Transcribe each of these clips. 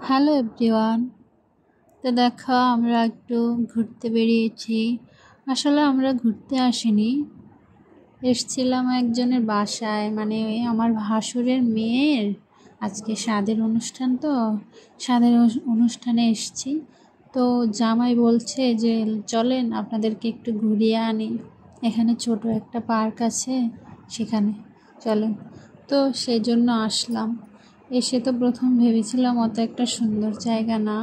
Hello everyone. তো দেখো আমরা একটু ঘুরতে বেরিয়েছি। আসলে আমরা ঘুরতে আসিনি, এসছিলাম একজনের বাসায়, মানে ওই আমার ভাসুরের মেয়ের আজকে স্বাদের অনুষ্ঠান। তো স্বাদের অনুষ্ঠানে এসছি। তো জামাই বলছে যে চলেন আপনাদেরকে একটু ঘুরিয়ে আনি, এখানে ছোট একটা পার্ক আছে, সেখানে চলেন। তো সেই জন্য আসলাম। এসে তো প্রথম ভেবেছিলাম অত একটা সুন্দর জায়গা না,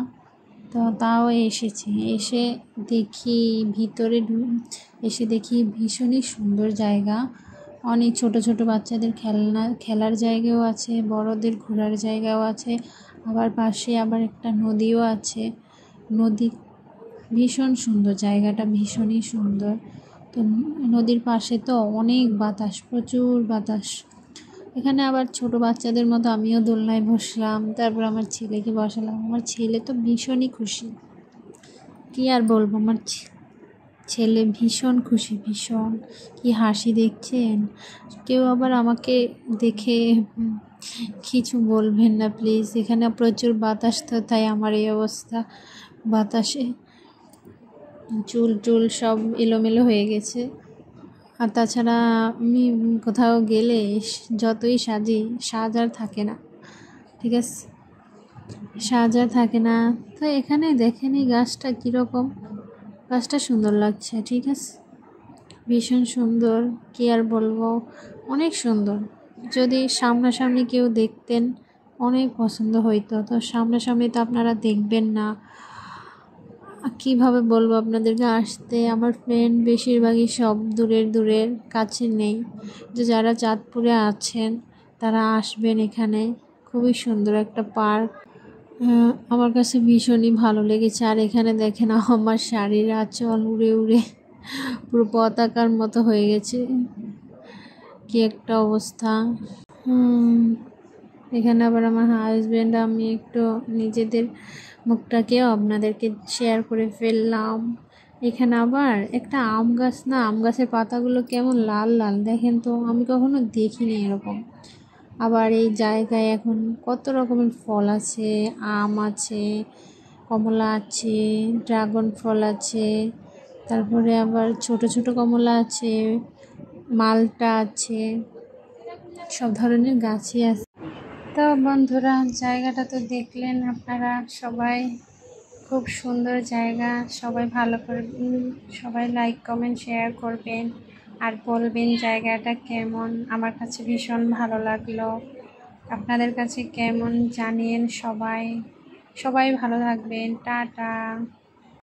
তো তাও এসেছি। এসে দেখি ভিতরে এসে দেখি ভীষণই সুন্দর জায়গা। অনেক ছোট ছোট বাচ্চাদের খেলার জায়গাও আছে, বড়দের ঘোরার জায়গাও আছে, আবার পাশে আবার একটা নদীও আছে। নদী ভীষণ সুন্দর, জায়গাটা ভীষণই সুন্দর। তো নদীর পাশে তো অনেক বাতাস, প্রচুর বাতাস। এখানে আবার ছোট বাচ্চাদের মতো আমিও দোলনায় বসলাম, তারপর আমার ছেলেকে বসালাম। আমার ছেলে তো ভীষণই খুশি, কি আর বলবো। আমার ছেলে ভীষণ খুশি, ভীষণ। কি হাসি দেখছেন। কেউ আবার আমাকে দেখে কিছু বলবেন না প্লিজ, এখানে প্রচুর বাতাস, তো তাই আমার এই অবস্থা। বাতাসে চুল টুল সব এলোমেলো হয়ে গেছে। আর তাছাড়া আমি কোথাও গেলে যতই সাজি, সাজ আর থাকে না, ঠিক আছে, সাজ আর থাকে না। তো এখানে দেখেন এই গাছটা কীরকম, গাছটা সুন্দর লাগছে, ঠিক আছে, ভীষণ সুন্দর। কি আর বলবো, অনেক সুন্দর। যদি সামনাসামনি কেউ দেখতেন অনেক পছন্দ হইতো, তো সামনাসামনি তো আপনারা দেখবেন না। কিভাবে বলবো আপনাদেরকে, আসতে আমার ফ্রেন্ড বেশিরভাগই সব দূরের দূরের, কাছে নেই। যে যারা চাঁদপুরে আছেন তারা আসবেন, এখানে খুবই সুন্দর একটা পার্ক। আমার কাছে ভীষণই ভালো লেগেছে। আর এখানে দেখেন আমার শাড়ির আঁচল উড়ে উড়ে পুরো পতাকার মতো হয়ে গেছে, কি একটা অবস্থা। এখানে আবার আমার হাজব্যান্ড, আমি একটু নিজেদের মুখটাকেও আপনাদেরকে শেয়ার করে ফেললাম। এখানে আবার একটা আম গাছ, না আম গাছের পাতাগুলো কেমন লাল লাল, দেখেন তো, আমি কখনো দেখিনি এরকম। আবার এই জায়গায় এখন কত রকমের ফল আছে, আম আছে, কমলা আছে, ড্রাগন ফল আছে, তারপরে আবার ছোট ছোট কমলা আছে, মালটা আছে, সব ধরনের গাছই আছে। তো বন্ধুরা, জায়গাটা তো দেখলেন আপনারা সবাই, খুব সুন্দর জায়গা। সবাই ভালো করে সবাই লাইক কমেন্ট শেয়ার করবেন, আর বলবেন জায়গাটা কেমন। আমার কাছে ভীষণ ভালো লাগলো, আপনাদের কাছে কেমন জানিয়েন। সবাই সবাই ভালো থাকবেন, টাটা।